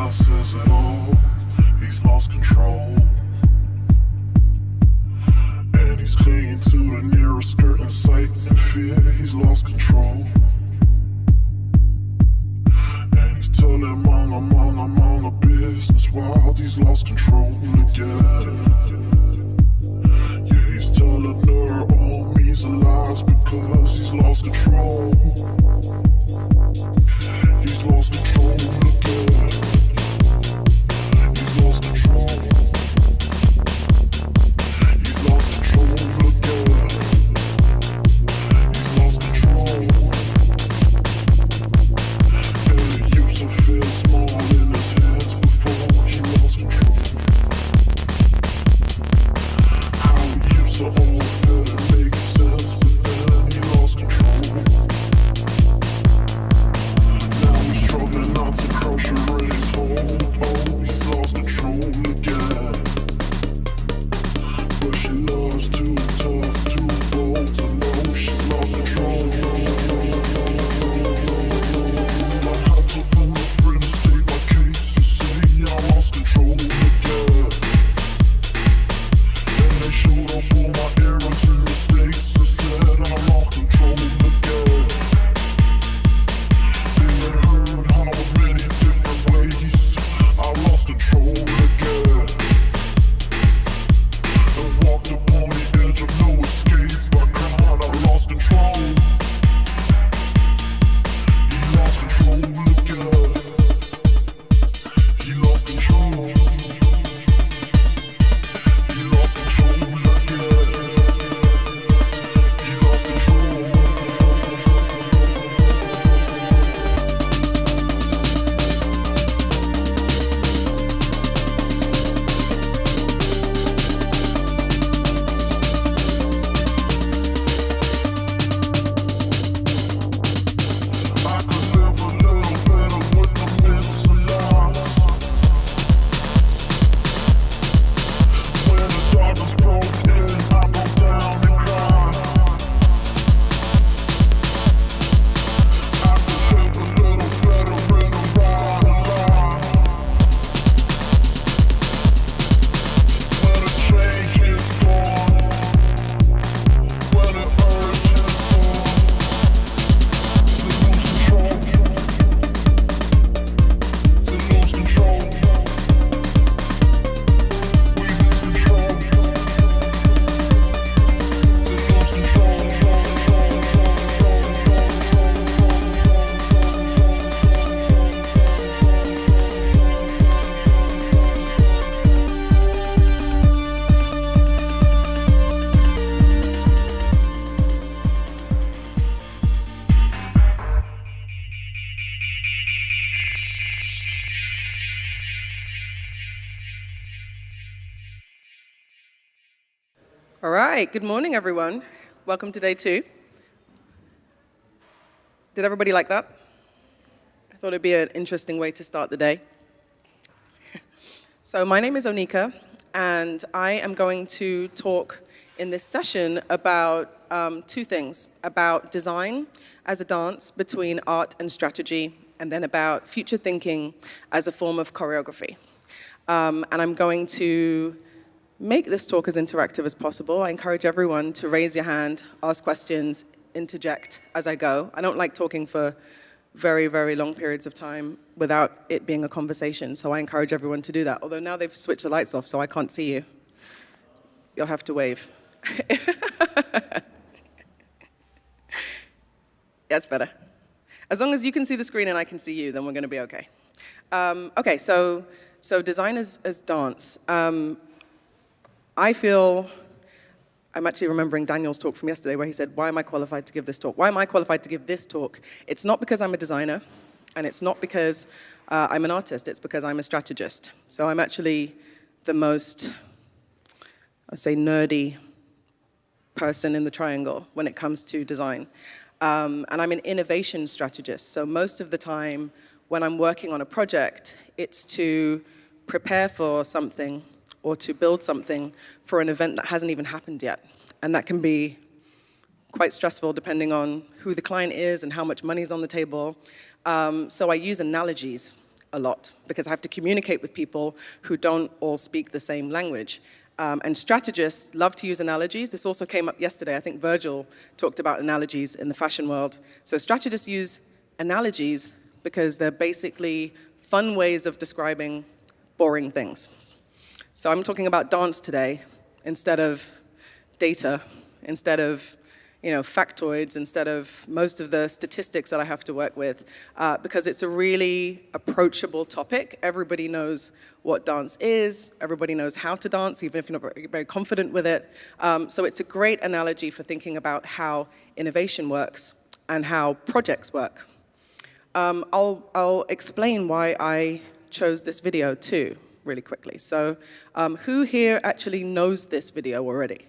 designer says it all. He's lost control, and he's clinging to the nearest skirt in sight. In fear, he's lost control, and he's telling mama business while he's lost control again. Yeah, he's telling her all means and lies because he's lost control. He's lost control again. He's lost control. He's lost control again. He's lost control. And it used to feel small in his hands before he lost control. How it used to all fit and make sense, but then he lost control. Now he's struggling not to crush her in his hold. Oh, he's lost control again. But she loves too tough, too bold to know she's lost control. I had to phone a friend to state my case and say I lost control again. And they showed up all my errors and mistakes and said I lost control again. They had heard how in many different ways I lost control again. And walked upon the edge of no escape. But come on, I lost control. He lost control again. He lost control. He lost control again. He lost control. I could live a little better with the myths and lies. When the darkness broke in, I broke down and cried. I could live a little better in a ride and lie. When a change is born, when an urge is born to lose control, to lose control. We lose control, to lose control. All right, good morning, everyone. Welcome to day 2. Did everybody like that? I thought it'd be an interesting way to start the day. So my name is Onika, and I am going to talk in this session about 2 things, about design as a dance between art and strategy, and then about future thinking as a form of choreography. And I'm going to make this talk as interactive as possible. I encourage everyone to raise your hand, ask questions, interject as I go. I don't like talking for very, very long periods of time without it being a conversation, so I encourage everyone to do that. Although now they've switched the lights off, so I can't see you. You'll have to wave. That's better. As long as you can see the screen and I can see you, then we're going to be okay. Okay, so design as dance. I feel, I'm actually remembering Daniel's talk from yesterday where he said, why am I qualified to give this talk? Why am I qualified to give this talk? It's not because I'm a designer, and it's not because I'm an artist, it's because I'm a strategist. So I'm actually the most, I'd say, nerdy person in the triangle when it comes to design. And I'm an innovation strategist. So most of the time when I'm working on a project, it's to prepare for something or to build something for an event that hasn't even happened yet. And that can be quite stressful depending on who the client is and how much money is on the table. So I use analogies a lot because I have to communicate with people who don't all speak the same language. And strategists love to use analogies. This also came up yesterday. I think Virgil talked about analogies in the fashion world. So strategists use analogies because they're basically fun ways of describing boring things. So I'm talking about dance today instead of data, instead of factoids, instead of most of the statistics that I have to work with, because it's a really approachable topic. Everybody knows what dance is. Everybody knows how to dance, even if you're not very confident with it. So it's a great analogy for thinking about how innovation works and how projects work. I'll explain why I chose this video too, really quickly. So who here actually knows this video already?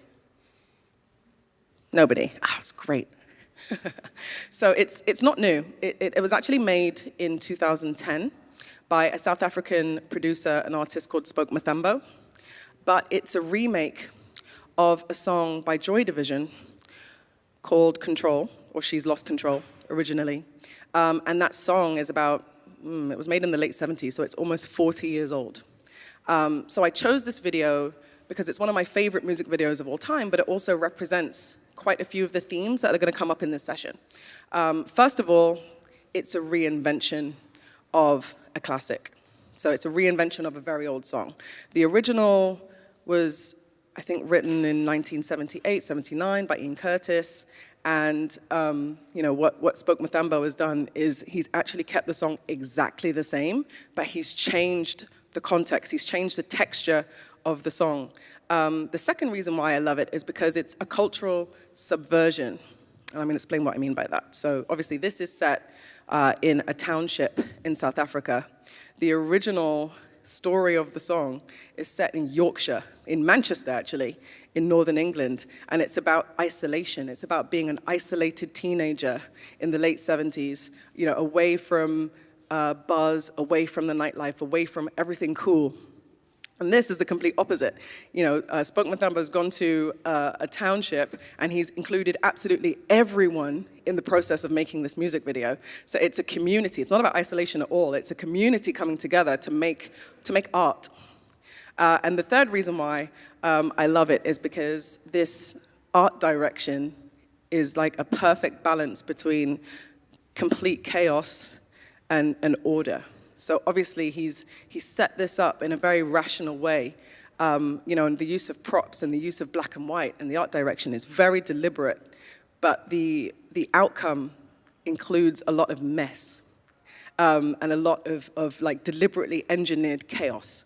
Nobody. Ah, it's great. So it's not new. It was actually made in 2010 by a South African producer and artist called Spokehub. But it's a remake of a song by Joy Division called Control, or She's Lost Control, originally. And that song is about, it was made in the late 70s, so it's almost 40 years old. So I chose this video because it's one of my favorite music videos of all time, but it also represents quite a few of the themes that are going to come up in this session. First of all, it's a reinvention of a classic. So it's a reinvention of a very old song. The original was, I think, written in 1978, 79 by Ian Curtis. And what Spokehub has done is he's actually kept the song exactly the same, but he's changed the context, he's changed the texture of the song. The second reason why I love it is because it's a cultural subversion. And I'm going to explain what I mean by that. So obviously this is set in a township in South Africa. The original story of the song is set in Yorkshire, in Manchester actually, in northern England. And it's about isolation. It's about being an isolated teenager in the late 70s, away from buzz, away from the nightlife, away from everything cool. And this is the complete opposite. Spokehub has gone to a township and he's included absolutely everyone in the process of making this music video. So it's a community. It's not about isolation at all. It's a community coming together to make art. And the third reason why I love it is because this art direction is like a perfect balance between complete chaos and order. So obviously he's set this up in a very rational way, and the use of props and the use of black and white and the art direction is very deliberate, but the outcome includes a lot of mess and a lot of like deliberately engineered chaos.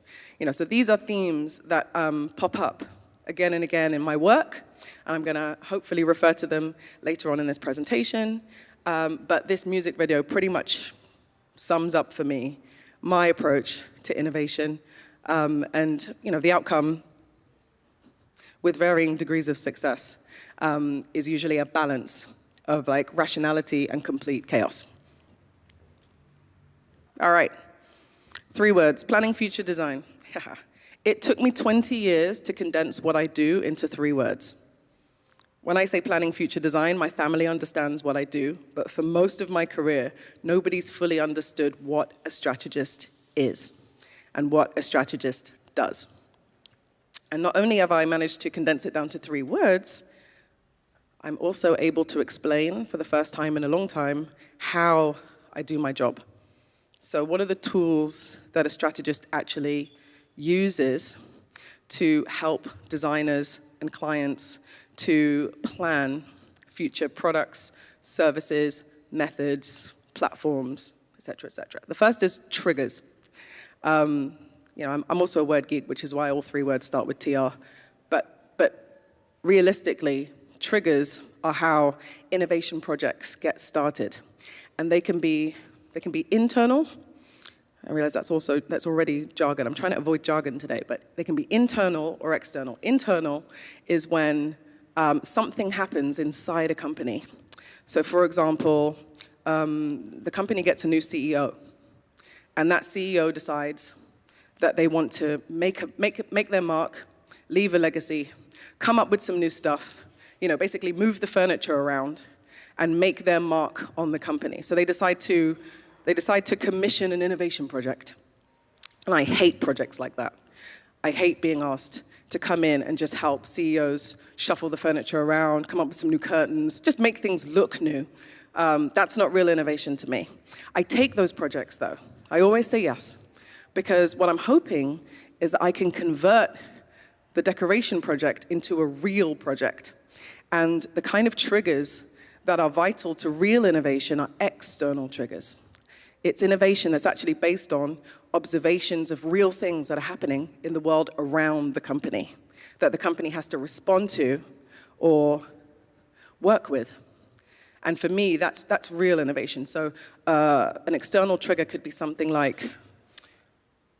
So these are themes that pop up again and again in my work, and I'm going to hopefully refer to them later on in this presentation. But this music video pretty much sums up for me my approach to innovation, and the outcome, with varying degrees of success, is usually a balance of like rationality and complete chaos. All right, 3 words: planning, future, design. It took me 20 years to condense what I do into 3 words. When I say planning, future, design, my family understands what I do, but for most of my career, nobody's fully understood what a strategist is and what a strategist does. And not only have I managed to condense it down to 3 words, I'm also able to explain, for the first time in a long time, how I do my job. So what are the tools that a strategist actually uses to help designers and clients to plan future products, services, methods, platforms, et cetera, et cetera. The first is triggers. I'm also a word geek, which is why all 3 words start with TR. But realistically, triggers are how innovation projects get started. And they can be internal. I realize that's already jargon. I'm trying to avoid jargon today, but they can be internal or external. Internal is when something happens inside a company. So for example, the company gets a new CEO, and that CEO decides that they want to make their mark, leave a legacy, come up with some new stuff, basically move the furniture around and make their mark on the company. So they decide to they decide to commission an innovation project. And I hate projects like that. I hate being asked to come in and just help CEOs shuffle the furniture around, come up with some new curtains, just make things look new. That's not real innovation to me. I take those projects, though. I always say yes, because what I'm hoping is that I can convert the decoration project into a real project. And the kind of triggers that are vital to real innovation are external triggers. It's innovation that's actually based on observations of real things that are happening in the world around the company, that the company has to respond to or work with. And for me, that's real innovation. So an external trigger could be something like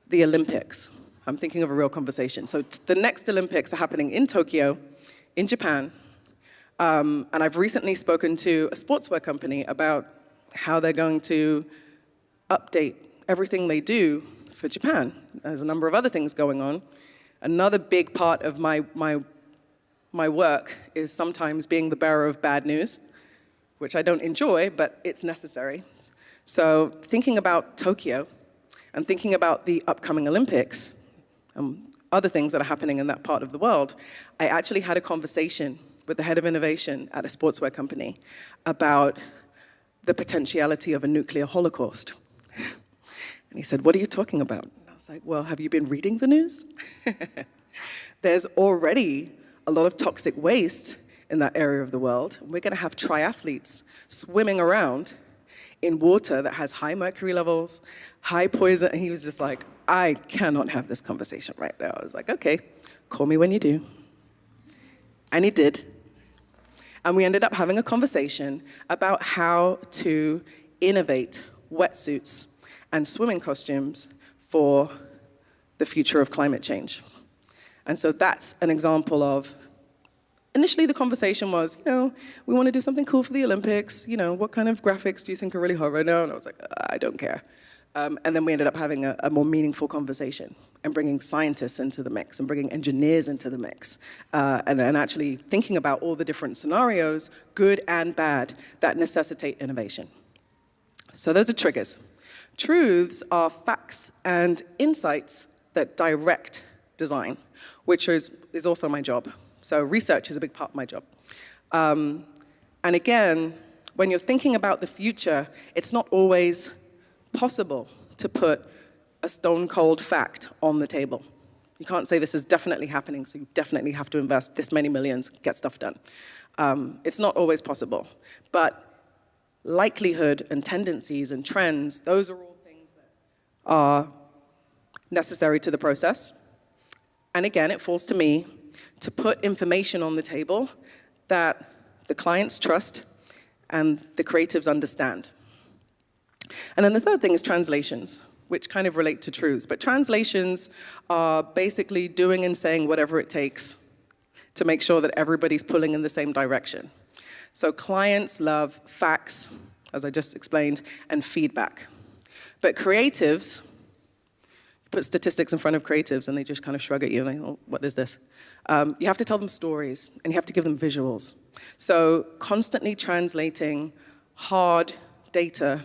the Olympics. I'm thinking of a real conversation. So the next Olympics are happening in Tokyo, in Japan. And I've recently spoken to a sportswear company about how they're going to update everything they do for Japan. There's a number of other things going on. Another big part of my work is sometimes being the bearer of bad news, which I don't enjoy, but it's necessary. So thinking about Tokyo and thinking about the upcoming Olympics and other things that are happening in that part of the world, I actually had a conversation with the head of innovation at a sportswear company about the potentiality of a nuclear holocaust. And he said, "What are you talking about?" And I was like, "Well, have you been reading the news?" There's already a lot of toxic waste in that area of the world. We're going to have triathletes swimming around in water that has high mercury levels, high poison. And he was just like, "I cannot have this conversation right now." I was like, "Okay, call me when you do." And he did. And we ended up having a conversation about how to innovate wetsuits and swimming costumes for the future of climate change. And so that's an example of, initially the conversation was, we want to do something cool for the Olympics. What kind of graphics do you think are really hot right now? And I was like, I don't care. And then we ended up having a more meaningful conversation and bringing scientists into the mix and bringing engineers into the mix and actually thinking about all the different scenarios, good and bad, that necessitate innovation. So those are triggers. Truths are facts and insights that direct design, which is also my job. So research is a big part of my job. And again, when you're thinking about the future, it's not always possible to put a stone-cold fact on the table. You can't say this is definitely happening, so you definitely have to invest this many millions, get stuff done. It's not always possible. But likelihood and tendencies and trends, those are all things that are necessary to the process. And again, it falls to me to put information on the table that the clients trust and the creatives understand. And then the third thing is translations, which kind of relate to truths. But translations are basically doing and saying whatever it takes to make sure that everybody's pulling in the same direction. So clients love facts, as I just explained, and feedback. But creatives, put statistics in front of creatives and they just kind of shrug at you like, oh, what is this? You have to tell them stories and you have to give them visuals. So constantly translating hard data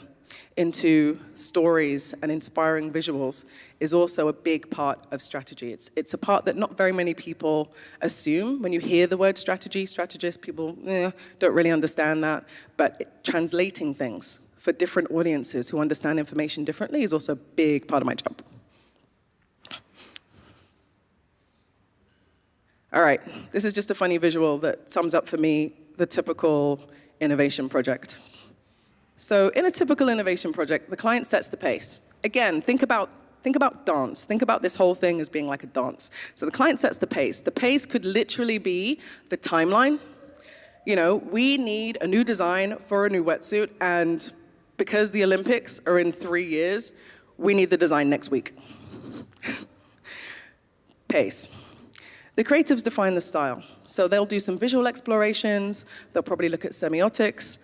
into stories and inspiring visuals is also a big part of strategy. It's a part that not very many people assume. When you hear the word strategy, strategist, people don't really understand that. But translating things for different audiences who understand information differently is also a big part of my job. All right, this is just a funny visual that sums up for me the typical innovation project. So in a typical innovation project, the client sets the pace. Again, think about dance. Think about this whole thing as being like a dance. So the client sets the pace. The pace could literally be the timeline. We need a new design for a new wetsuit, and because the Olympics are in 3 years, we need the design next week. Pace. The creatives define the style. So they'll do some visual explorations. They'll probably look at semiotics.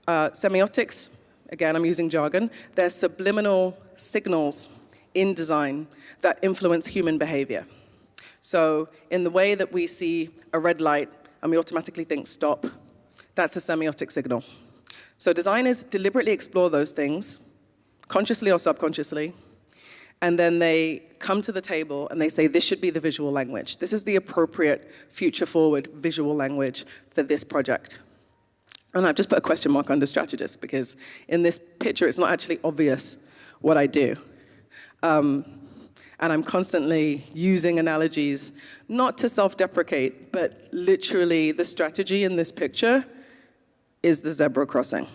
Semiotics, again, I'm using jargon. They're subliminal signals in design that influence human behavior. So in the way that we see a red light and we automatically think stop, that's a semiotic signal. So designers deliberately explore those things consciously or subconsciously, and then they come to the table and they say, this should be the visual language. This is the appropriate future-forward visual language for this project. And I've just put a question mark under strategist because in this picture, it's not actually obvious what I do. And I'm constantly using analogies, not to self-deprecate, but literally the strategy in this picture is the zebra crossing.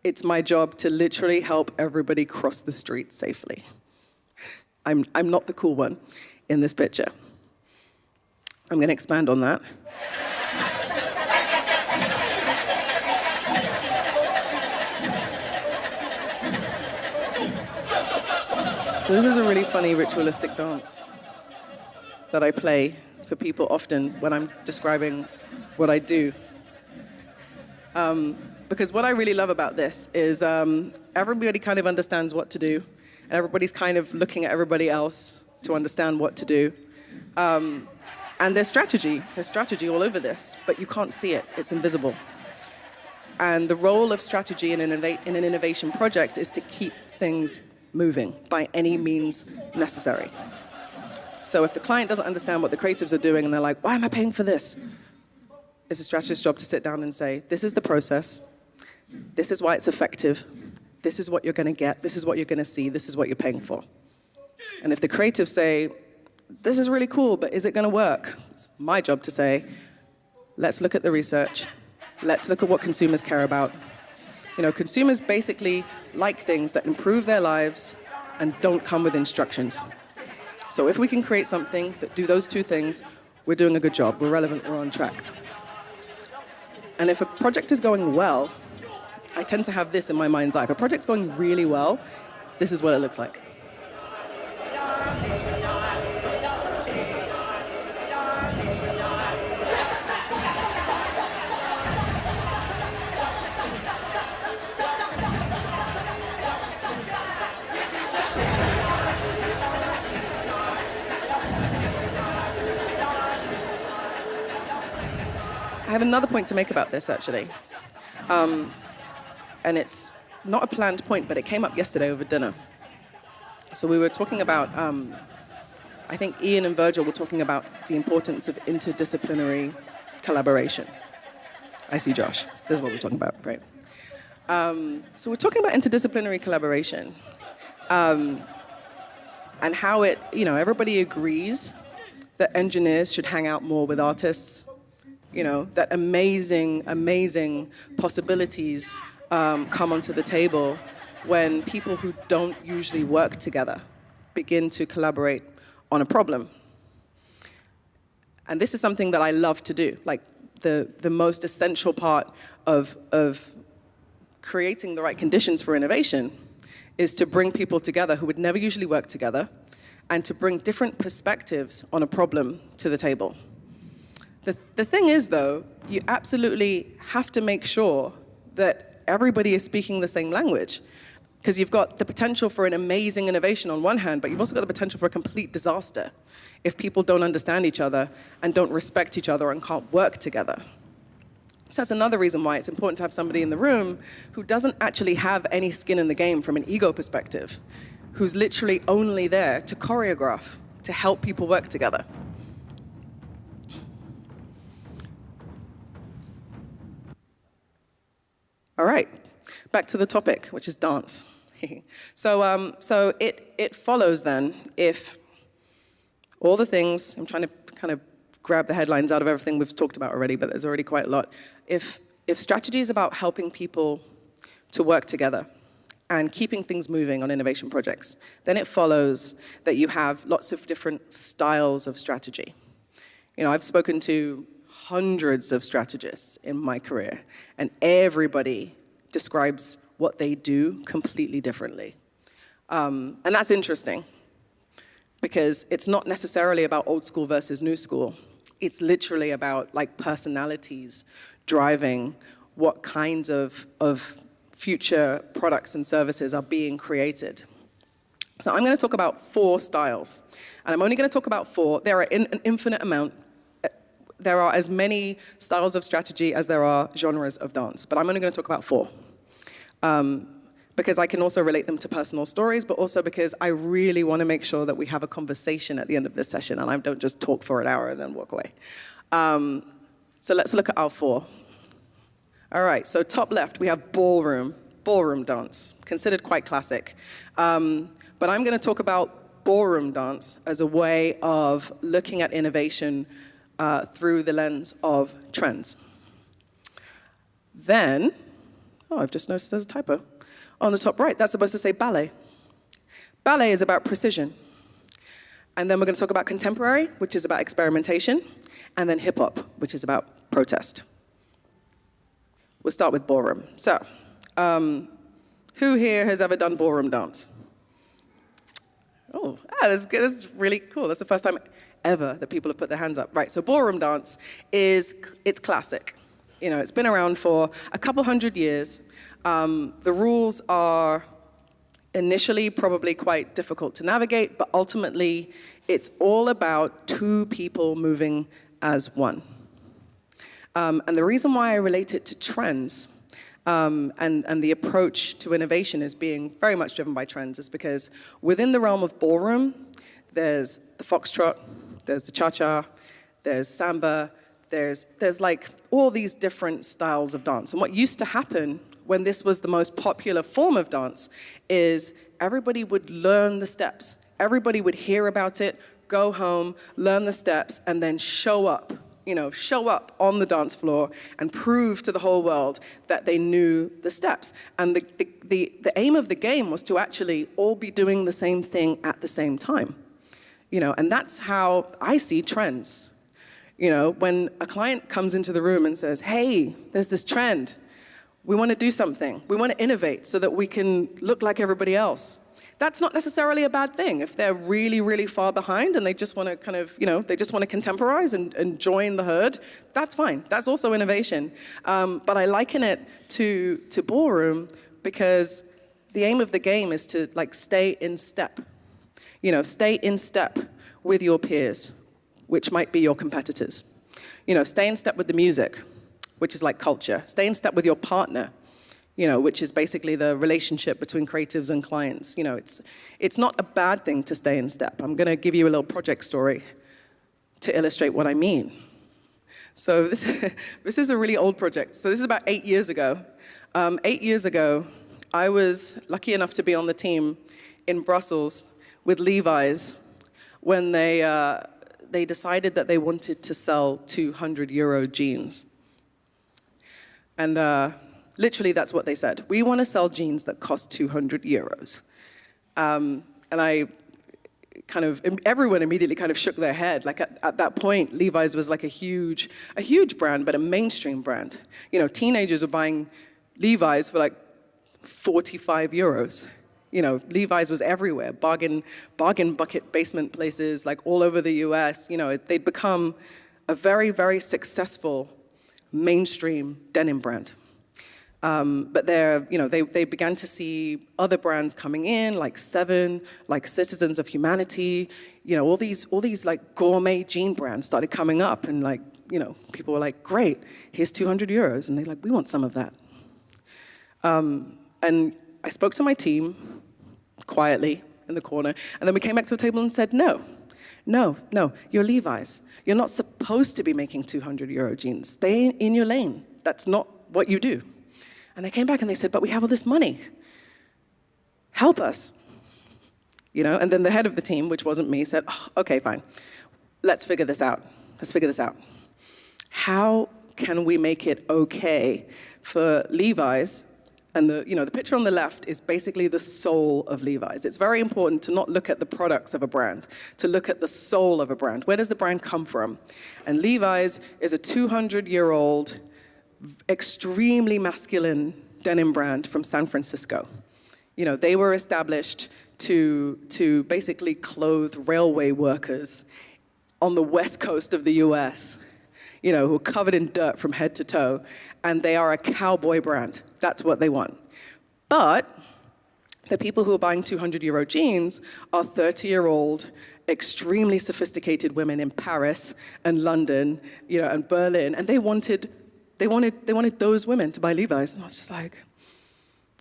It's my job to literally help everybody cross the street safely. I'm not the cool one in this picture. I'm going to expand on that. So this is a really funny ritualistic dance that I play for people often when I'm describing what I do. Because what I really love about this is everybody kind of understands what to do, and everybody's kind of looking at everybody else to understand what to do. And there's strategy all over this, but you can't see it, it's invisible. And the role of strategy in an innovation project is to keep things moving by any means necessary. So if the client doesn't understand what the creatives are doing and they're like, why am I paying for this? It's a strategist's job to sit down and say, this is the process, this is why it's effective, this is what you're going to get, this is what you're going to see, this is what you're paying for. And if the creatives say, this is really cool, but is it going to work? It's my job to say, let's look at the research, let's look at what consumers care about. You know, consumers basically like things that improve their lives and don't come with instructions. So if we can create something that do those two things, we're doing a good job, we're relevant, we're on track. And if a project is going well, I tend to have this in my mind's eye. If a project's going really well, this is what it looks like. I have another point to make about this, actually. And it's not a planned point, but it came up yesterday over dinner. So we were talking about, I think Ian and Virgil were talking about the importance of interdisciplinary collaboration. I see Josh. This is what we're talking about, right? So we're talking about interdisciplinary collaboration and how it, you know, everybody agrees that engineers should hang out more with artists. You know, that amazing, amazing possibilities come onto the table when people who don't usually work together begin to collaborate on a problem. And this is something that I love to do. Like, the most essential part of creating the right conditions for innovation is to bring people together who would never usually work together and to bring different perspectives on a problem to the table. The thing is, though, you absolutely have to make sure that everybody is speaking the same language, because you've got the potential for an amazing innovation on one hand, but you've also got the potential for a complete disaster if people don't understand each other and don't respect each other and can't work together. So that's another reason why it's important to have somebody in the room who doesn't actually have any skin in the game from an ego perspective, who's literally only there to choreograph, to help people work together. All right, back to the topic, which is dance. So it follows then, if all the things, I'm trying to kind of grab the headlines out of everything we've talked about already, but there's already quite a lot. If strategy is about helping people to work together and keeping things moving on innovation projects, then it follows that you have lots of different styles of strategy. You know, I've spoken to hundreds of strategists in my career, and everybody describes what they do completely differently. And that's interesting, because it's not necessarily about old school versus new school. It's literally about, like, personalities driving what kinds of future products and services are being created. So I'm going to talk about 4 styles, and I'm only going to talk about 4. There are an infinite amount. There are as many styles of strategy as there are genres of dance, but I'm only going to talk about 4. because I can also relate them to personal stories, but also because I really want to make sure that we have a conversation at the end of this session and I don't just talk for an hour and then walk away. So let's look at our 4. All right, so top left, we have ballroom dance, considered quite classic. But I'm going to talk about ballroom dance as a way of looking at innovation through the lens of trends. Then, I've just noticed there's a typo. On the top right, that's supposed to say ballet. Ballet is about precision. And then we're going to talk about contemporary, which is about experimentation, and then hip hop, which is about protest. We'll start with ballroom. So, who here has ever done ballroom dance? Oh, that's good. That's really cool. That's the first time ever that people have put their hands up. Right, so ballroom dance it's classic. You know, it's been around for a couple hundred years. The rules are initially probably quite difficult to navigate, but ultimately it's all about 2 people moving as one. And the reason why I relate it to trends and the approach to innovation is being very much driven by trends is because within the realm of ballroom, there's the foxtrot, there's the cha-cha, there's samba, there's like all these different styles of dance. And what used to happen when this was the most popular form of dance is everybody would learn the steps. Everybody would hear about it, go home, learn the steps, and then show up on the dance floor and prove to the whole world that they knew the steps. And the aim of the game was to actually all be doing the same thing at the same time. And that's how I see trends. When a client comes into the room and says, hey, there's this trend. We want to do something. We want to innovate so that we can look like everybody else. That's not necessarily a bad thing. If they're really, really far behind and they just want to they just want to contemporize and join the herd, that's fine. That's also innovation. But I liken it to ballroom because the aim of the game is to stay in step. Stay in step with your peers, which might be your competitors. Stay in step with the music, which is like culture. Stay in step with your partner, which is basically the relationship between creatives and clients. It's not a bad thing to stay in step. I'm going to give you a little project story to illustrate what I mean. So this is a really old project. So this is about 8 years ago. 8 years ago, I was lucky enough to be on the team in Brussels with Levi's when they decided that they wanted to sell 200 euro jeans. And literally that's what they said. We want to sell jeans that cost 200 euros. And everyone immediately kind of shook their head. Like at that point, Levi's was like a huge brand, but a mainstream brand. Teenagers were buying Levi's for like 45 euros. Levi's was everywhere, bargain bucket basement places, like all over the US. They'd become a very, very successful mainstream denim brand. But they began to see other brands coming in, like Seven, like Citizens of Humanity. All these like gourmet jean brands started coming up, and people were like, great, here's 200 euros, and they're like, we want some of that. And I spoke to my team quietly in the corner, and then we came back to the table and said, no, you're Levi's. You're not supposed to be making 200 euro jeans. Stay in your lane. That's not what you do. And they came back and they said, but we have all this money. Help us. And then the head of the team, which wasn't me, said, oh, okay, fine. Let's figure this out. How can we make it okay for Levi's? And the picture on the left is basically the soul of Levi's. It's very important to not look at the products of a brand, to look at the soul of a brand. Where does the brand come from? And Levi's is a 200-year-old, extremely masculine denim brand from San Francisco. They were established to basically clothe railway workers on the west coast of the US, who are covered in dirt from head to toe, and they are a cowboy brand. That's what they want. But the people who are buying 200 euro jeans are 30-year-old, extremely sophisticated women in Paris and London, and Berlin, and they wanted those women to buy Levi's. And I was just like,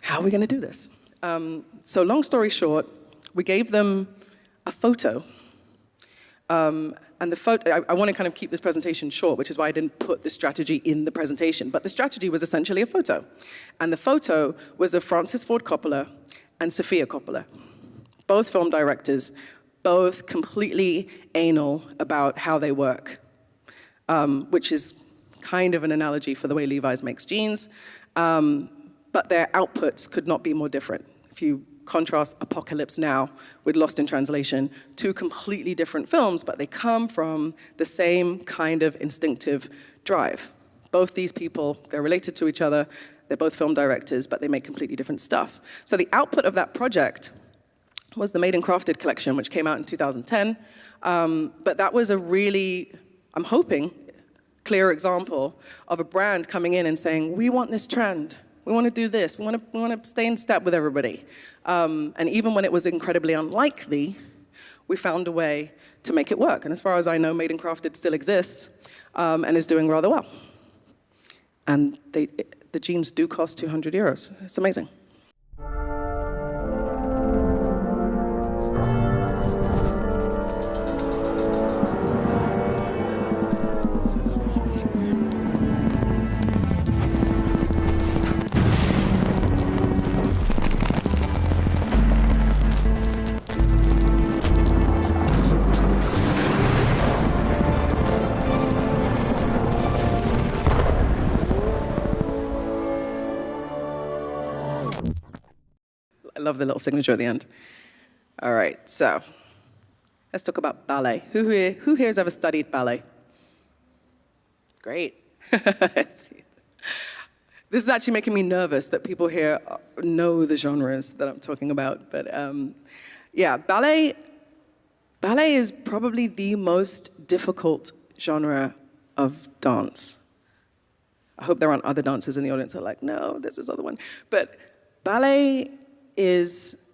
how are we going to do this? So long story short, we gave them a photo. And the photo, I want to kind of keep this presentation short, which is why I didn't put the strategy in the presentation. But the strategy was essentially a photo. And the photo was of Francis Ford Coppola and Sofia Coppola, both film directors, both completely anal about how they work, which is kind of an analogy for the way Levi's makes jeans. But their outputs could not be more different. If you contrast Apocalypse Now with Lost in Translation, two completely different films, but they come from the same kind of instinctive drive. Both these people, they're related to each other, they're both film directors, but they make completely different stuff. So the output of that project was the Made and Crafted collection, which came out in 2010. But that was a really, I'm hoping, clear example of a brand coming in and saying, we want this trend. We want to do this. We want to stay in step with everybody. And even when it was incredibly unlikely, we found a way to make it work. And as far as I know, Made and Crafted still exists and is doing rather well. And the jeans do cost 200 euros. It's amazing. I love the little signature at the end. All right, so let's talk about ballet. Who here has ever studied ballet? Great. This is actually making me nervous that people here know the genres that I'm talking about. But yeah, ballet is probably the most difficult genre of dance. I hope there aren't other dancers in the audience that are like, no, this is the other one. But ballet is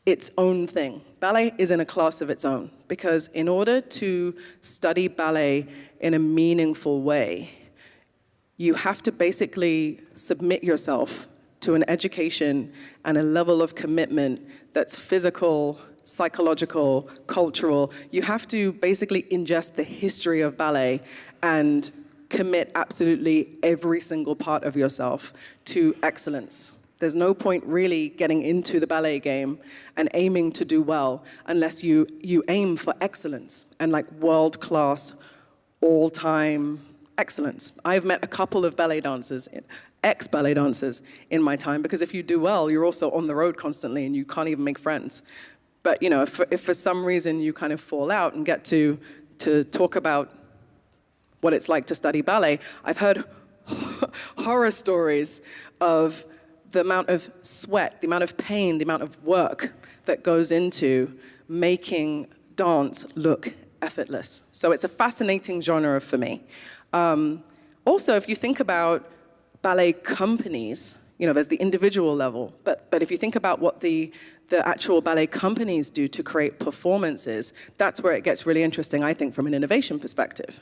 its own thing. Ballet is in a class of its own, because in order to study ballet in a meaningful way, you have to basically submit yourself to an education and a level of commitment that's physical, psychological, cultural. You have to basically ingest the history of ballet and commit absolutely every single part of yourself to excellence. There's no point really getting into the ballet game and aiming to do well unless you aim for excellence and like world-class, all-time excellence. I've met a couple of ballet dancers, ex-ballet dancers in my time, because if you do well, you're also on the road constantly and you can't even make friends. But you know, if for some reason you kind of fall out and get to talk about what it's like to study ballet, I've heard horror stories of the amount of sweat, the amount of pain, the amount of work that goes into making dance look effortless. So it's a fascinating genre for me. Also, if you think about ballet companies, you know, there's the individual level, but if you think about what the actual ballet companies do to create performances, that's where it gets really interesting, I think, from an innovation perspective.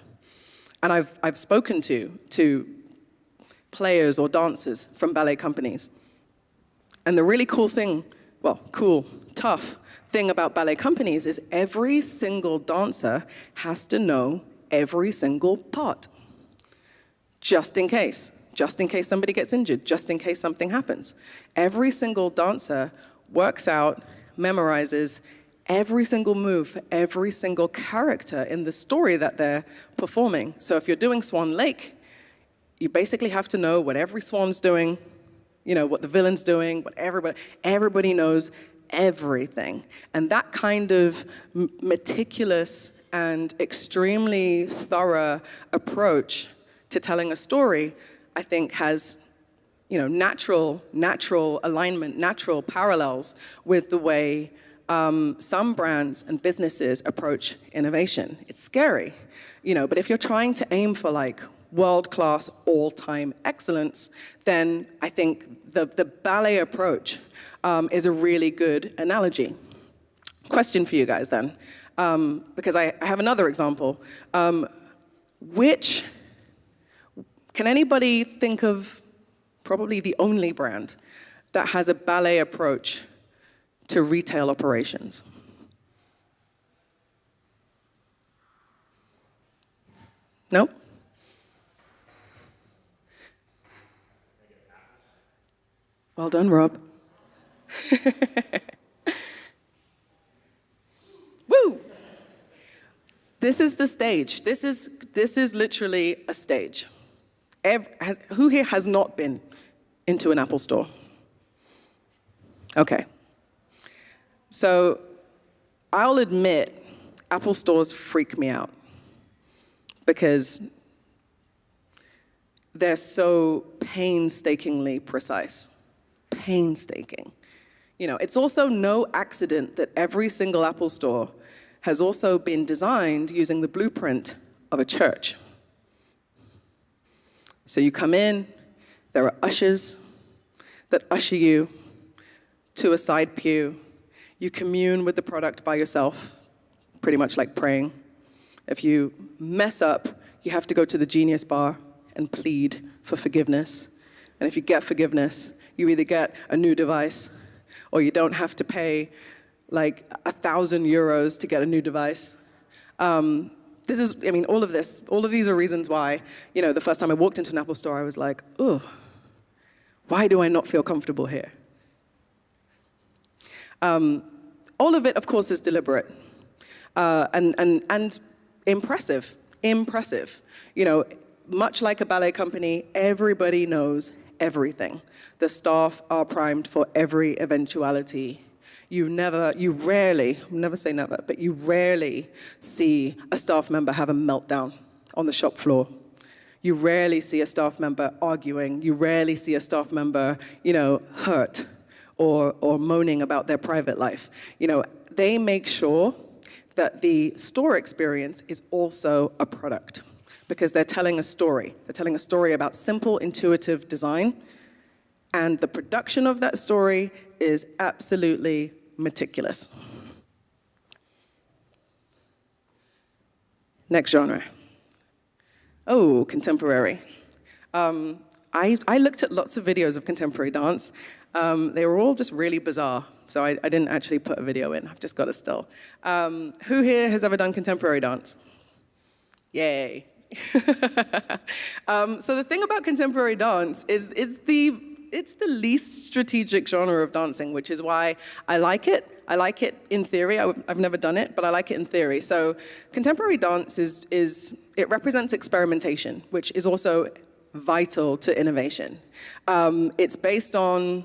And I've spoken to players or dancers from ballet companies. And the really cool thing, well, cool, tough thing about ballet companies is every single dancer has to know every single part, just in case somebody gets injured, just in case something happens. Every single dancer works out, memorizes every single move for every single character in the story that they're performing. So if you're doing Swan Lake, you basically have to know what every swan's doing, you know, what the villain's doing, what everybody knows everything. And that kind of meticulous and extremely thorough approach to telling a story, I think has, you know, natural alignment, natural parallels with the way some brands and businesses approach innovation. It's scary, you know, but if you're trying to aim for like world-class, all-time excellence, then I think the ballet approach is a really good analogy. Question for you guys then, because I have another example. Can anybody think of probably the only brand that has a ballet approach to retail operations? No? Well done, Rob. Woo! This is the stage. This is literally a stage. Who here has not been into an Apple store? Okay. So I'll admit, Apple stores freak me out because they're so painstakingly precise. Painstaking. You know, it's also no accident that every single Apple store has also been designed using the blueprint of a church. So you come in, there are ushers that usher you to a side pew. You commune with the product by yourself, pretty much like praying. If you mess up, you have to go to the Genius Bar and plead for forgiveness. And if you get forgiveness, you either get a new device or you don't have to pay like 1,000 euros to get a new device. All of these are reasons why, you know, the first time I walked into an Apple store, I was like, ugh, why do I not feel comfortable here? All of it, of course, is deliberate and impressive. You know, much like a ballet company, everybody knows everything. The staff are primed for every eventuality. You rarely, never say never, but you rarely see a staff member have a meltdown on the shop floor. You rarely see a staff member arguing. You rarely see a staff member, you know, hurt or moaning about their private life. You know, they make sure that the store experience is also a product because they're telling a story. They're telling a story about simple, intuitive design, and the production of that story is absolutely meticulous. Next genre. Oh, contemporary. I looked at lots of videos of contemporary dance. They were all just really bizarre, so I didn't actually put a video in. I've just got a still. Who here has ever done contemporary dance? Yay. So the thing about contemporary dance is it's the least strategic genre of dancing, which is why I like it. I like it in theory. I've never done it, but I like it in theory. So contemporary dance it represents experimentation, which is also vital to innovation. It's based on,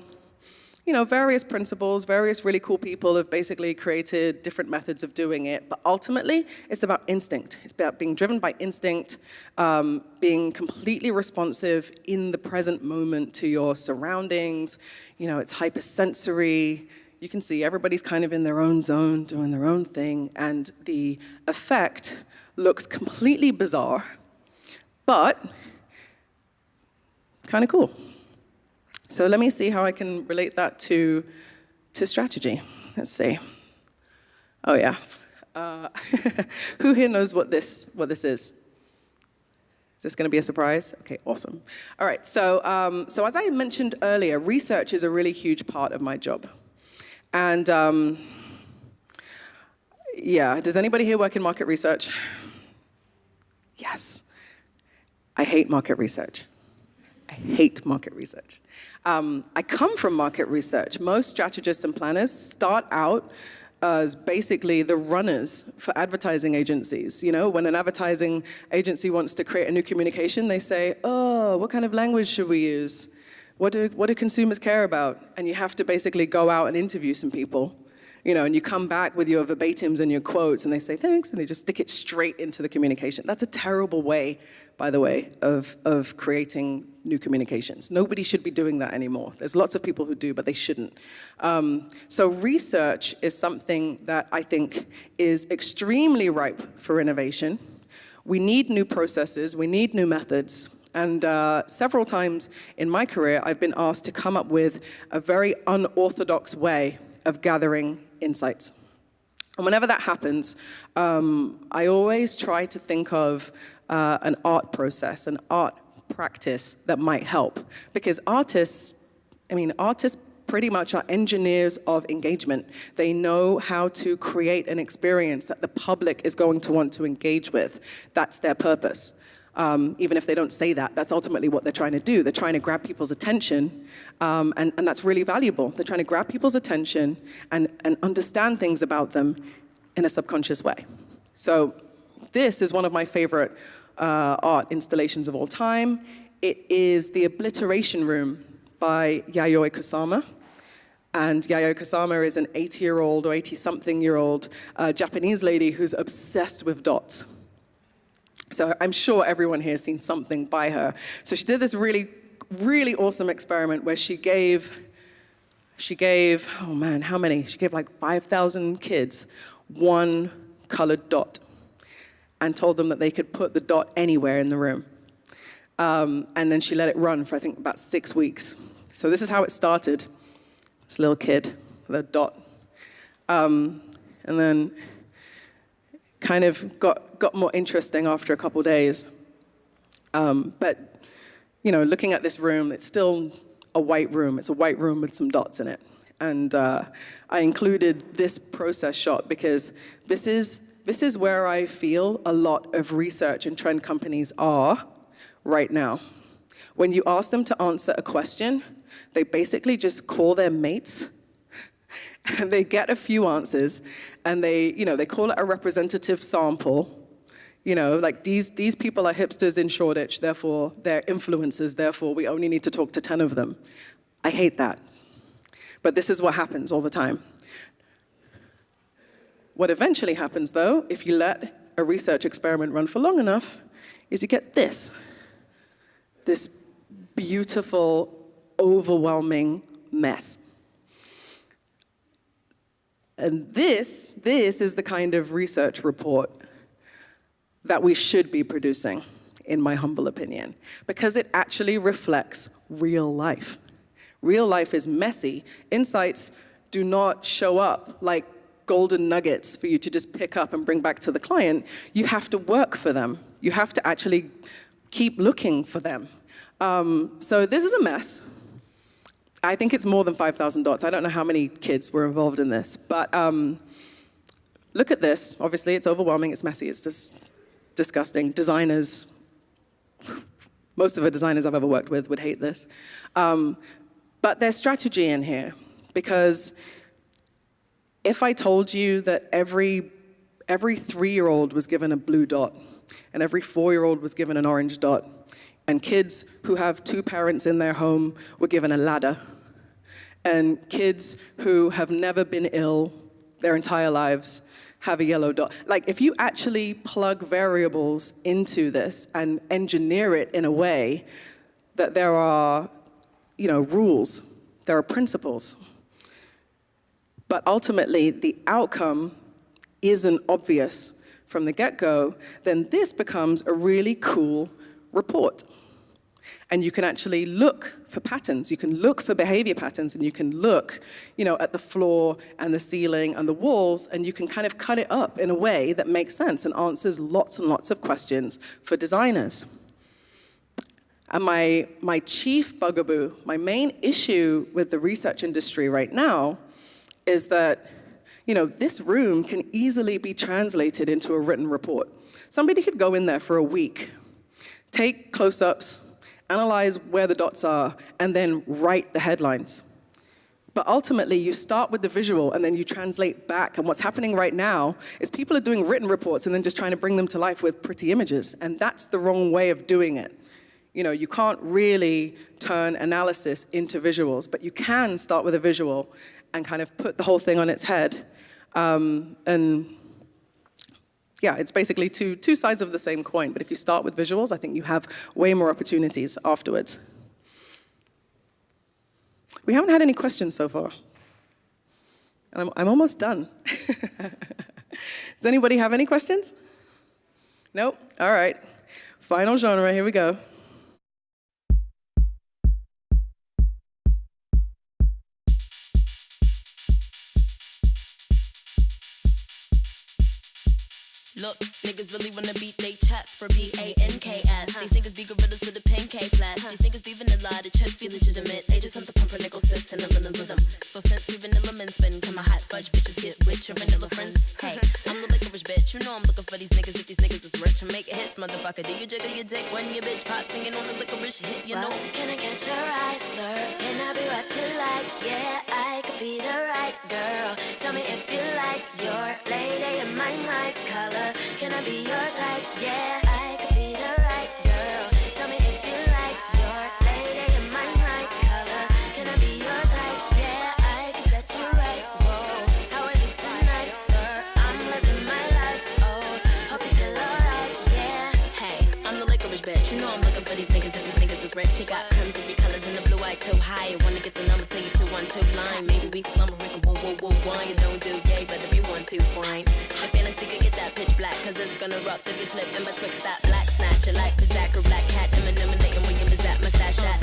you know, various principles. Various really cool people have basically created different methods of doing it, but ultimately, it's about instinct. It's about being driven by instinct, being completely responsive in the present moment to your surroundings. You know, it's hypersensory. You can see everybody's kind of in their own zone, doing their own thing, and the effect looks completely bizarre, but kind of cool. So let me see how I can relate that to strategy. Let's see. Oh yeah. Who here knows what this is? Is this going to be a surprise? Okay, awesome. All right. So as I mentioned earlier, research is a really huge part of my job, and yeah. Does anybody here work in market research? Yes. I hate market research. I hate market research. I come from market research. Most strategists and planners start out as basically the runners for advertising agencies. You know, when an advertising agency wants to create a new communication, they say, oh, what kind of language should we use? What do consumers care about? And you have to basically go out and interview some people. You know, and you come back with your verbatims and your quotes, and they say, thanks, and they just stick it straight into the communication. That's a terrible way, by the way, of creating new communications. Nobody should be doing that anymore. There's lots of people who do, but they shouldn't. So research is something that I think is extremely ripe for innovation. We need new processes, we need new methods, and several times in my career, I've been asked to come up with a very unorthodox way of gathering insights. And whenever that happens, I always try to think of an art process, an art practice that might help. Because artists pretty much are engineers of engagement. They know how to create an experience that the public is going to want to engage with. That's their purpose. Even if they don't say that, that's ultimately what they're trying to do. They're trying to grab people's attention, and that's really valuable. They're trying to grab people's attention and understand things about them in a subconscious way. So this is one of my favorite art installations of all time. It is The Obliteration Room by Yayoi Kusama. And Yayoi Kusama is an 80-year-old or 80-something-year-old Japanese lady who's obsessed with dots. So I'm sure everyone here has seen something by her. So she did this really, really awesome experiment where she gave, oh man, how many? She gave like 5,000 kids one colored dot and told them that they could put the dot anywhere in the room. And then she let it run for, I think, about 6 weeks. So this is how it started. This little kid with a dot. And then kind of got more interesting after a couple days. But, you know, looking at this room, it's still a white room. It's a white room with some dots in it. And I included this process shot because this is where I feel a lot of research and trend companies are right now. When you ask them to answer a question, they basically just call their mates and they get a few answers and they call it a representative sample. You know, like these people are hipsters in Shoreditch, therefore they're influencers, therefore we only need to talk to 10 of them. I hate that. But this is what happens all the time. What eventually happens, though, if you let a research experiment run for long enough, is you get this beautiful, overwhelming mess. And this is the kind of research report that we should be producing, in my humble opinion, because it actually reflects real life. Real life is messy. Insights do not show up like golden nuggets for you to just pick up and bring back to the client. You have to work for them. You have to actually keep looking for them. So this is a mess. I think it's more than 5,000 dots. I don't know how many kids were involved in this, but look at this. Obviously, it's overwhelming, it's messy, it's just disgusting. Designers, most of the designers I've ever worked with would hate this. But there's strategy in here, because if I told you that every 3-year-old was given a blue dot, and every 4-year-old was given an orange dot, and kids who have 2 parents in their home were given a ladder, and kids who have never been ill their entire lives have a yellow dot. Like, if you actually plug variables into this and engineer it in a way that there are, rules, there are principles, but ultimately the outcome isn't obvious from the get-go, then this becomes a really cool report. And you can actually look for patterns. You can look for behavior patterns, and you can look, at the floor and the ceiling and the walls, and you can kind of cut it up in a way that makes sense and answers lots and lots of questions for designers. And my chief bugaboo, my main issue with the research industry right now is that, this room can easily be translated into a written report. Somebody could go in there for a week, take close-ups, analyze where the dots are, and then write the headlines. But ultimately, you start with the visual, and then you translate back. And what's happening right now is people are doing written reports and then just trying to bring them to life with pretty images. And that's the wrong way of doing it. You can't really turn analysis into visuals, but you can start with a visual and kind of put the whole thing on its head. Yeah, it's basically two sides of the same coin. But if you start with visuals, I think you have way more opportunities afterwards. We haven't had any questions so far. And I'm almost done. Does anybody have any questions? Nope? All right. Final genre, here we go. Look, niggas really wanna beat they chest for BANKS. These niggas be gorillas with a pancake flash. These niggas be vanilla, the chest be legitimate. They just want the pumper nickel sis and the villains of them. rocker. Do you jiggle your dick when your bitch pop singing on the licorice hit? You know. Can I catch your eye, sir? Can I be what you like? Yeah, I could be the right girl. Tell me if you like your lady in my color. Can I be your type? Yeah, I could be the right girl. Tell me if you like your lady in my color. Can I be your type? Yeah, I can set you right. Whoa, how are you tonight, sir? I'm living my life. Oh, hope you feel alright. Yeah. Hey, I'm the licorice bitch. You know I'm looking for these niggas. If these niggas is rich, you got confetti colors in the blue eye too high. You wanna get the number, tell you 212 blind. Maybe we can slumber, we can whoa. You don't do yay, but if you want to, fine. My fantasy could get that pitch black, cause it's gonna erupt if you slip in betwixt that black snatch. You like Kazak or Black Cat, emanating when you miss that mustache at.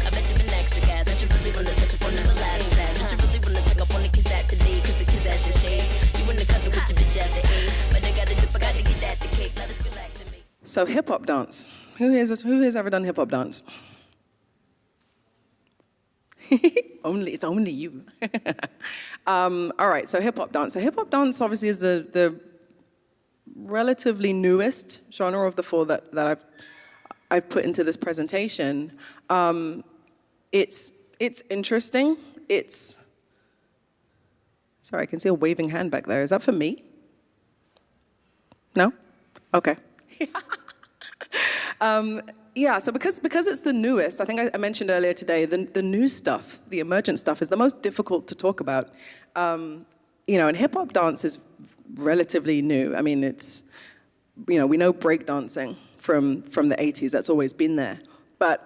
I bet you been extra gas. Don't you really wanna touch up on the last that? Don't you really wanna take up on the kiss that today? Cause the kiss ass your shade. You wanna cut with your bitch after 8. But I gotta dip, I gotta get that the cake. Let us get back to me. So hip hop dance. Who has ever done hip hop dance? It's only you. All right, so hip hop dance. So hip hop dance obviously is the relatively newest genre of the four that I've put into this presentation. It's interesting. Sorry, I can see a waving hand back there. Is that for me? No? Okay. Yeah, so because it's the newest, I think I mentioned earlier today, the new stuff, the emergent stuff is the most difficult to talk about. And hip-hop dance is relatively new. I mean, we know breakdancing from the 80s, that's always been there. But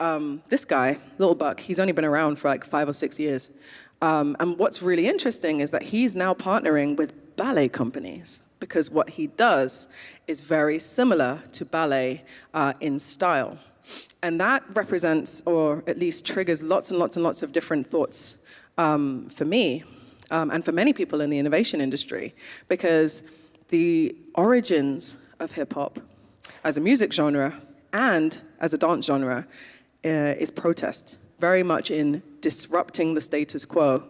this guy, Lil Buck, he's only been around for like 5 or 6 years. And what's really interesting is that he's now partnering with ballet companies, because what he does is very similar to ballet in style. And that represents, or at least triggers, lots and lots and lots of different thoughts for me and for many people in the innovation industry, because the origins of hip-hop as a music genre and as a dance genre is protest, very much in disrupting the status quo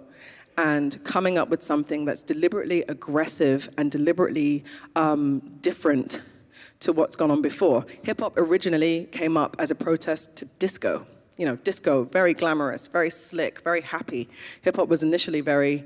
and coming up with something that's deliberately aggressive and deliberately different to what's gone on before. Hip-hop originally came up as a protest to disco. Disco, very glamorous, very slick, very happy. Hip-hop was initially very,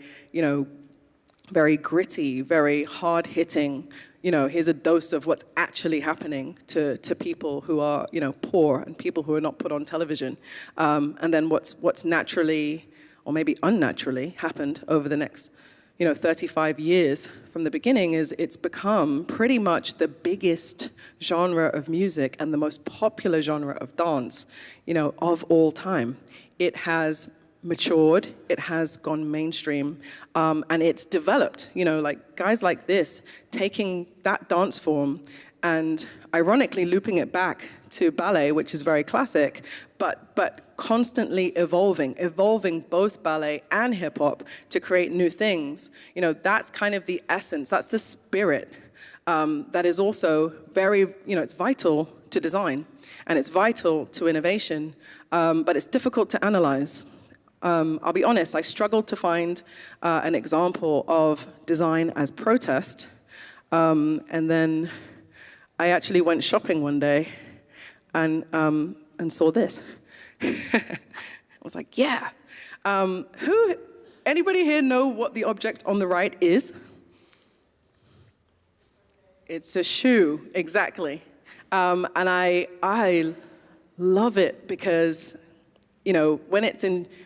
very gritty, very hard-hitting. Here's a dose of what's actually happening to people who are, poor and people who are not put on television. And then what's naturally, or maybe unnaturally, happened over the next 35 years from the beginning is it's become pretty much the biggest genre of music and the most popular genre of dance, of all time. It has matured, it has gone mainstream, and it's developed, like guys like this taking that dance form and ironically looping it back to ballet, which is very classic, but constantly evolving both ballet and hip hop to create new things. That's kind of the essence, that's the spirit that is also very, it's vital to design and it's vital to innovation, but it's difficult to analyze. I'll be honest, I struggled to find an example of design as protest, and then I actually went shopping one day and saw this. I was like, yeah. Anybody here know what the object on the right is? It's a shoe, exactly. And I love it because,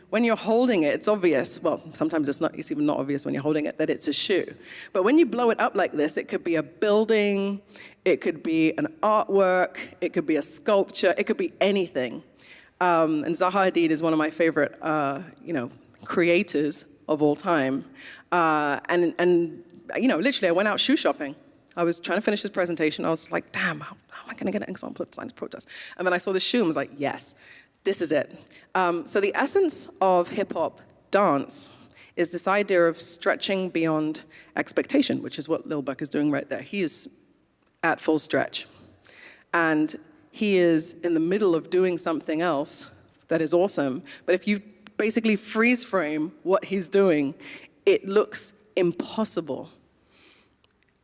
when you're holding it, it's obvious. Well, sometimes it's even not obvious when you're holding it that it's a shoe. But when you blow it up like this, it could be a building, it could be an artwork, it could be a sculpture, it could be anything. And Zaha Hadid is one of my favorite, creators of all time. And literally, I went out shoe shopping. I was trying to finish this presentation. I was like, damn, how am I going to get an example of design protest? And then I saw this shoe and was like, yes, this is it. So the essence of hip-hop dance is this idea of stretching beyond expectation, which is what Lil Buck is doing right there. He is at full stretch. And he is in the middle of doing something else that is awesome. But if you basically freeze frame what he's doing, it looks impossible.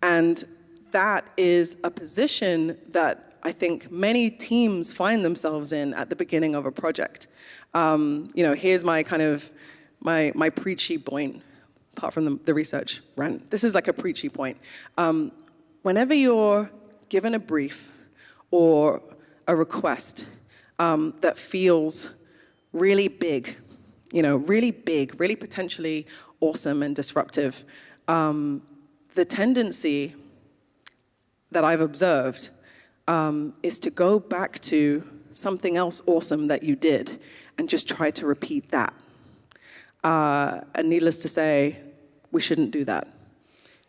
And that is a position that I think many teams find themselves in at the beginning of a project. Here's my kind of, my preachy point, apart from the research rant. This is like a preachy point. Whenever you're given a brief or a request that feels really big, really potentially awesome and disruptive, the tendency that I've observed is to go back to something else awesome that you did and just try to repeat that. And needless to say, we shouldn't do that.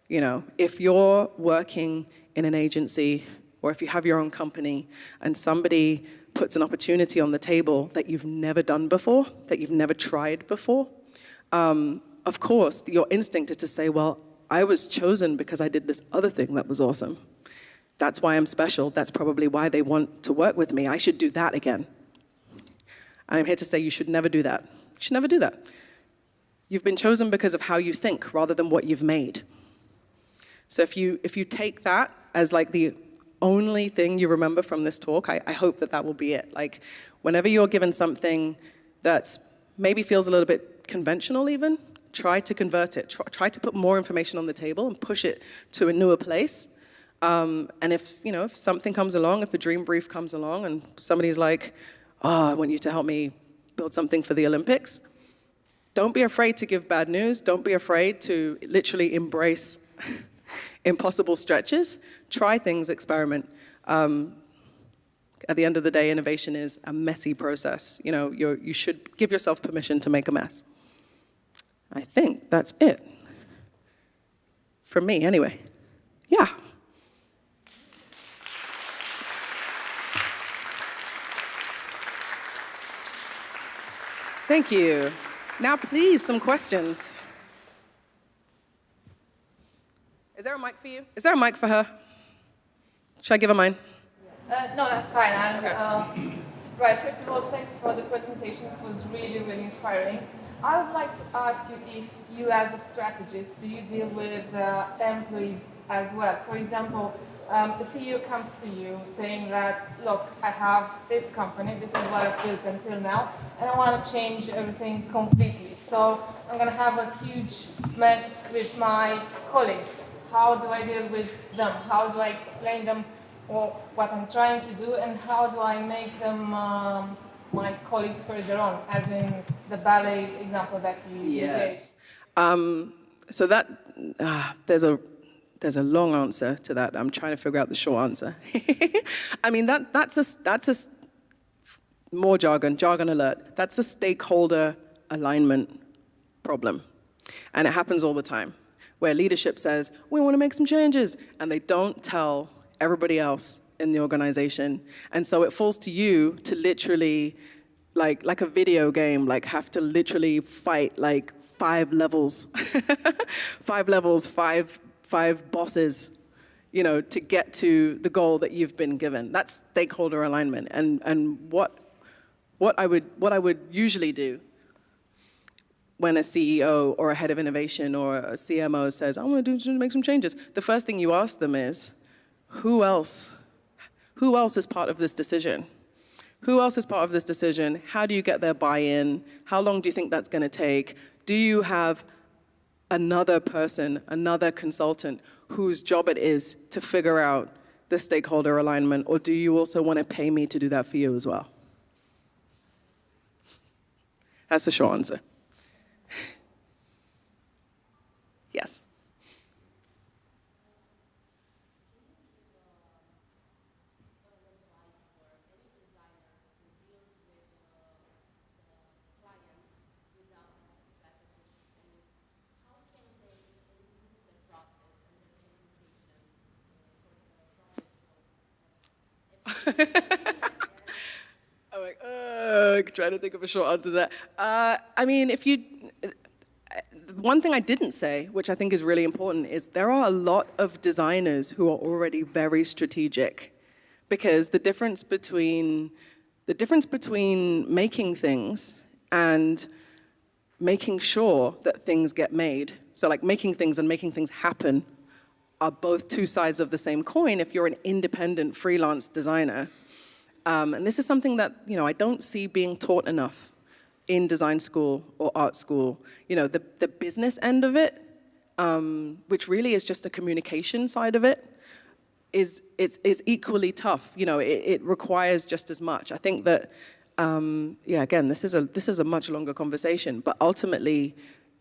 If you're working in an agency or if you have your own company and somebody puts an opportunity on the table that you've never done before, that you've never tried before, of course, your instinct is to say, well, I was chosen because I did this other thing that was awesome. That's why I'm special. That's probably why they want to work with me. I should do that again. And I'm here to say you should never do that. You should never do that. You've been chosen because of how you think rather than what you've made. So if you take that as like the only thing you remember from this talk, I hope that will be it. Like, whenever you're given something that's maybe feels a little bit conventional even, try to convert it. Try to put more information on the table and push it to a newer place. And if something comes along, if a dream brief comes along and somebody's like, oh, I want you to help me build something for the Olympics, don't be afraid to give bad news. Don't be afraid to literally embrace impossible stretches. Try things, experiment. At the end of the day, innovation is a messy process. You should give yourself permission to make a mess. I think that's it. For me, anyway. Yeah. Thank you. Now, please, some questions. Is there a mic for you? Is there a mic for her? Should I give her mine? No, that's fine. Right, first of all, thanks for the presentation. It was really, really inspiring. I would like to ask you if you, as a strategist, do you deal with employees as well? For example, the CEO comes to you saying that, look, I have this company, this is what I've built until now, and I want to change everything completely. So I'm going to have a huge mess with my colleagues. How do I deal with them? How do I explain them what I'm trying to do, and how do I make them my colleagues further on, as in the ballet example that you gave? So that there's a long answer to that. I'm trying to figure out the short answer. I mean, that's a more jargon alert. That's a stakeholder alignment problem, and it happens all the time, where leadership says, we want to make some changes, and they don't tell everybody else in the organization. And so it falls to you to literally, like a video game, have to literally fight 5 levels, 5 levels, five bosses, to get to the goal that you've been given. That's stakeholder alignment. And what I would usually do when a CEO or a head of innovation or a CMO says, I want to make some changes, the first thing you ask them is, who else is part of this decision? Who else is part of this decision? How do you get their buy-in? How long do you think that's going to take? Do you have another person, another consultant, whose job it is to figure out the stakeholder alignment, or do you also want to pay me to do that for you as well? That's the short answer. Yes. I'm like, trying to think of a short answer to that. I mean, one thing I didn't say, which I think is really important, is there are a lot of designers who are already very strategic, because the difference between making things and making sure that things get made, so like making things and making things happen, are both two sides of the same coin if you're an independent freelance designer. And this is something that, I don't see being taught enough in design school or art school. The business end of it, which really is just the communication side of it, is equally tough. It requires just as much. I think that, again, this is a much longer conversation, but ultimately,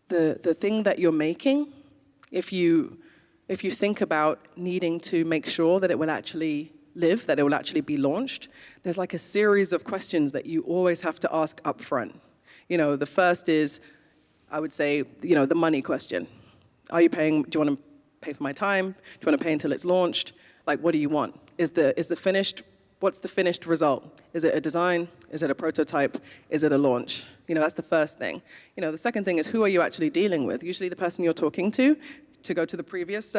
the thing that you're making, if you think about needing to make sure that it will actually live, that it will actually be launched, there's like a series of questions that you always have to ask up front. The first is, I would say, the money question. Are you paying, do you want to pay for my time? Do you want to pay until it's launched? Like, what do you want? What's the finished result? Is it a design? Is it a prototype? Is it a launch? That's the first thing. The second thing is, who are you actually dealing with? Usually the person you're talking to go to the previous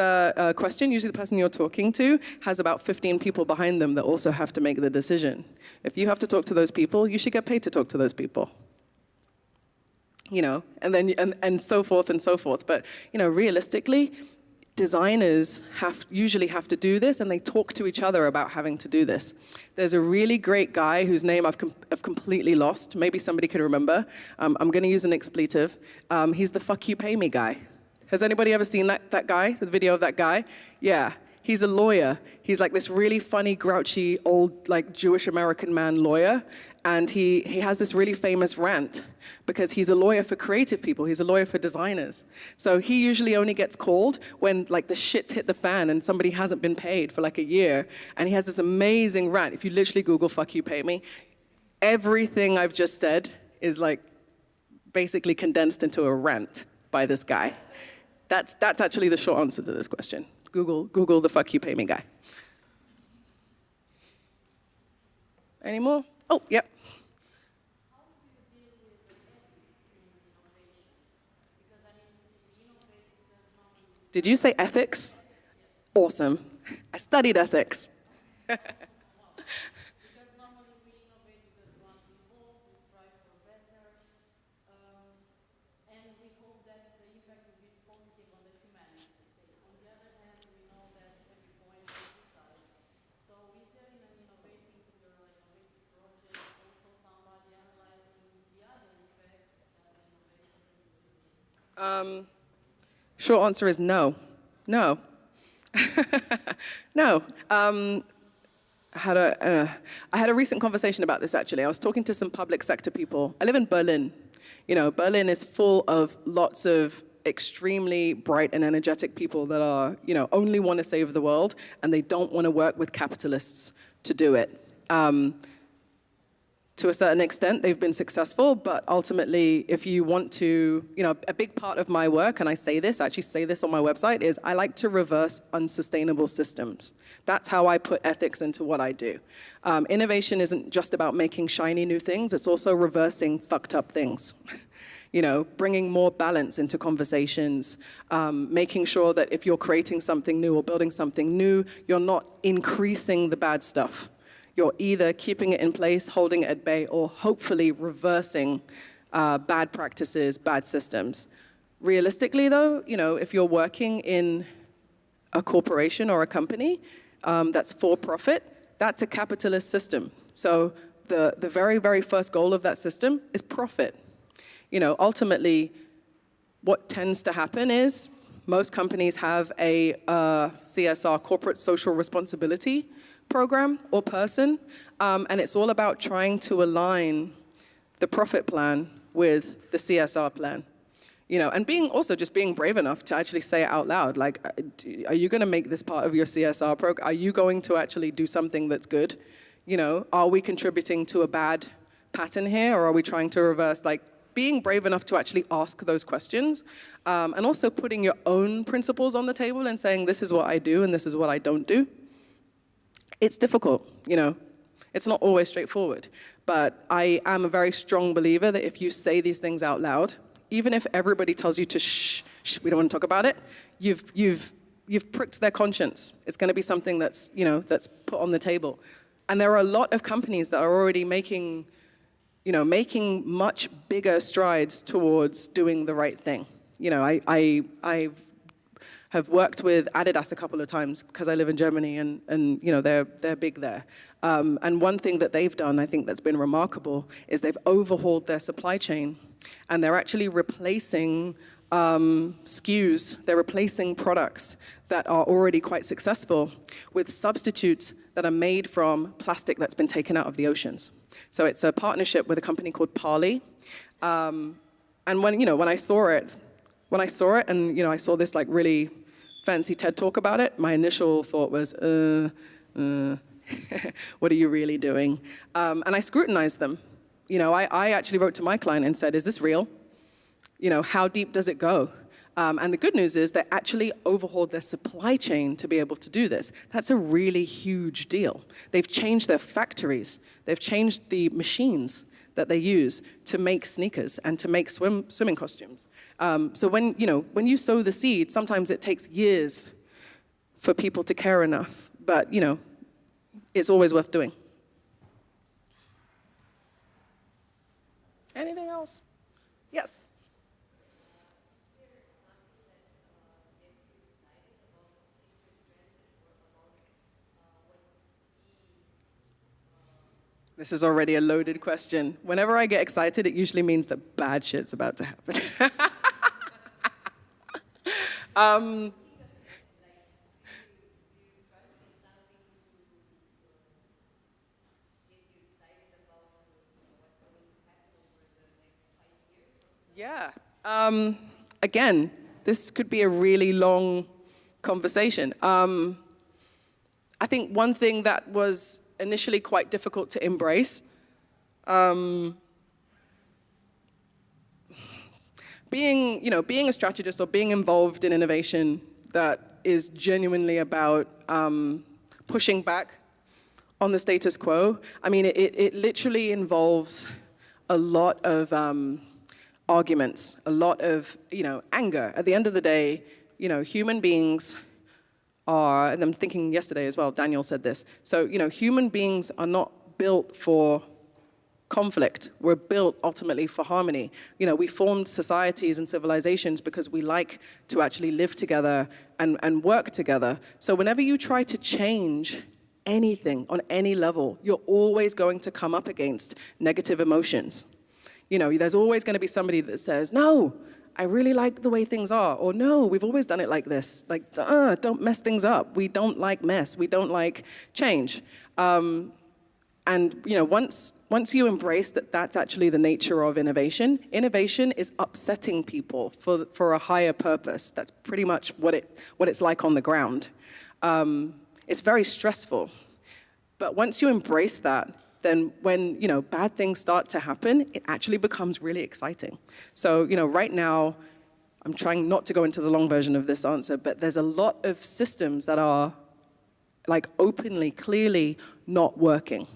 question, usually the person you're talking to has about 15 people behind them that also have to make the decision. If you have to talk to those people, you should get paid to talk to those people. And so forth and so forth. But, realistically, designers usually have to do this, and they talk to each other about having to do this. There's a really great guy whose name I've completely lost. Maybe somebody can remember. I'm going to use an expletive. He's the fuck you pay me guy. Has anybody ever seen that guy, the video of that guy? Yeah. He's a lawyer. He's like this really funny, grouchy, old, like Jewish American man lawyer. And he has this really famous rant because he's a lawyer for creative people. He's a lawyer for designers. So he usually only gets called when like the shit's hit the fan and somebody hasn't been paid for like a year. And he has this amazing rant. If you literally Google fuck you pay me, everything I've just said is like basically condensed into a rant by this guy. That's actually the short answer to this question. Google the fuck you pay me guy. Any more? Oh, yep. Did you say ethics? Awesome. I studied ethics. Short answer is no. No. No. I had a recent conversation about this, actually. I was talking to some public sector people. I live in Berlin. Berlin is full of lots of extremely bright and energetic people that are, only want to save the world, and they don't want to work with capitalists to do it. To a certain extent, they've been successful, but ultimately, if you want to, a big part of my work, and I actually say this on my website, is I like to reverse unsustainable systems. That's how I put ethics into what I do. Innovation isn't just about making shiny new things, it's also reversing fucked up things. Bringing more balance into conversations, making sure that if you're creating something new or building something new, you're not increasing the bad stuff. You're either keeping it in place, holding it at bay, or hopefully reversing bad practices, bad systems. Realistically, though, if you're working in a corporation or a company that's for profit, that's a capitalist system. So the very, very first goal of that system is profit. Ultimately, what tends to happen is most companies have a CSR, corporate social responsibility program or person, and it's all about trying to align the profit plan with the CSR plan. And just being brave enough to actually say it out loud. Like, are you going to make this part of your CSR program? Are you going to actually do something that's good? Are we contributing to a bad pattern here, or are we trying to reverse? Like, being brave enough to actually ask those questions, and also putting your own principles on the table and saying, this is what I do and this is what I don't do. It's difficult, It's not always straightforward. But I am a very strong believer that if you say these things out loud, even if everybody tells you to shh, we don't want to talk about it, you've pricked their conscience. It's going to be something that's, that's put on the table. And there are a lot of companies that are already making much bigger strides towards doing the right thing. I have worked with Adidas a couple of times because I live in Germany and you know, they're big there. And one thing that they've done, I think that's been remarkable, is they've overhauled their supply chain, and they're actually replacing SKUs, they're replacing products that are already quite successful with substitutes that are made from plastic that's been taken out of the oceans. So it's a partnership with a company called Ballet. And when I saw it, and I saw this like really fancy TED talk about it, my initial thought was, what are you really doing? And I scrutinized them. I actually wrote to my client and said, is this real? How deep does it go? And the good news is they actually overhauled their supply chain to be able to do this. That's a really huge deal. They've changed their factories. They've changed the machines that they use to make sneakers and to make swimming costumes. So when you sow the seed, sometimes it takes years for people to care enough, but it's always worth doing. Anything else? Yes. This is already a loaded question. Whenever I get excited, it usually means that bad shit's about to happen. Yeah. Again, this could be a really long conversation. I think one thing that was initially quite difficult to embrace, being a strategist or being involved in innovation that is genuinely about pushing back on the status quo. I mean, it literally involves a lot of arguments, a lot of anger. At the end of the day, human beings are, and I'm thinking yesterday as well, Daniel said this. So, human beings are not built for conflict. We're built ultimately for harmony. We formed societies and civilizations because we like to actually live together and work together. So whenever you try to change anything on any level, you're always going to come up against negative emotions. There's always going to be somebody that says, no, I really like the way things are, or no, we've always done it like this. Like, don't mess things up. We don't like mess. We don't like change. And once you embrace that that's actually the nature of innovation is upsetting people for a higher purpose. That's pretty much what it's like on the ground. It's very stressful. But once you embrace that, then when bad things start to happen, it actually becomes really exciting. So right now, I'm trying not to go into the long version of this answer, but there's a lot of systems that are like openly, clearly not working.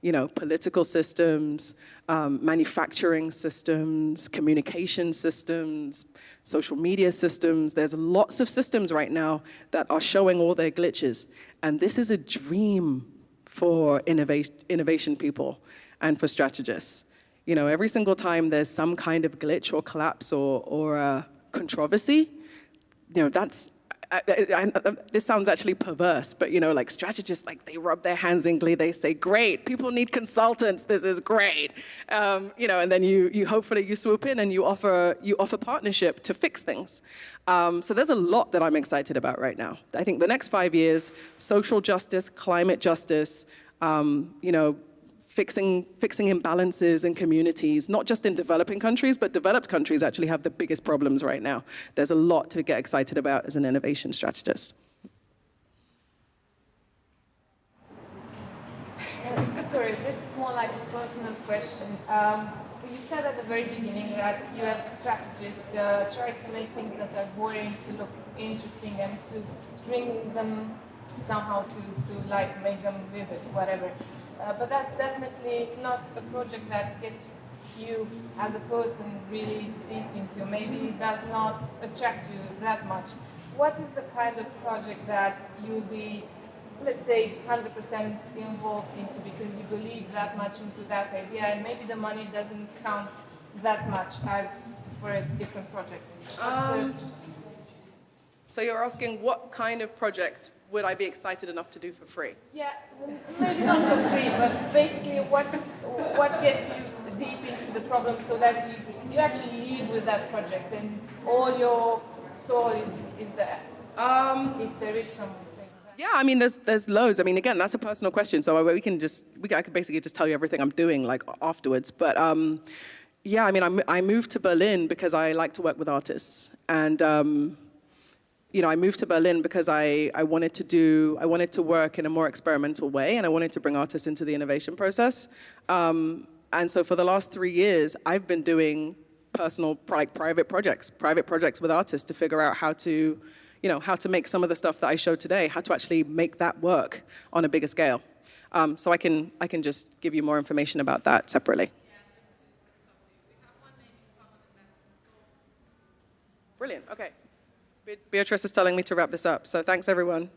Political systems, manufacturing systems, communication systems, social media systems. There's lots of systems right now that are showing all their glitches. And this is a dream for innovation people and for strategists. Every single time there's some kind of glitch or collapse or controversy, that's, this sounds actually perverse, but like strategists, like they rub their hands in glee, they say, great, people need consultants, this is great. And then you hopefully you swoop in and you offer partnership to fix things. So there's a lot that I'm excited about right now. I think the next 5 years, social justice, climate justice, fixing imbalances in communities, not just in developing countries, but developed countries actually have the biggest problems right now. There's a lot to get excited about as an innovation strategist. Sorry, this is more like a personal question. You said at the very beginning that you as strategists try to make things that are boring to look interesting and to bring them somehow to like make them vivid, whatever. But that's definitely not a project that gets you as a person really deep into. Maybe it does not attract you that much. What is the kind of project that you'll be, let's say, 100% involved into because you believe that much into that idea and maybe the money doesn't count that much as for a different project? So you're asking what kind of project would I be excited enough to do for free? Yeah, maybe not for free, but basically what gets you deep into the problem so that you actually lead with that project and all your soul is there. If there is something. Yeah, I mean, there's loads. I mean, again, that's a personal question, so I could basically just tell you everything I'm doing like afterwards. But yeah, I mean, I moved to Berlin because I like to work with artists, and I moved to Berlin because I wanted to work in a more experimental way, and I wanted to bring artists into the innovation process. And so for the last 3 years, I've been doing personal, private projects with artists to figure out how to make some of the stuff that I showed today, how to actually make that work on a bigger scale. So I can just give you more information about that separately. Brilliant, okay. Beatrice is telling me to wrap this up, so thanks everyone.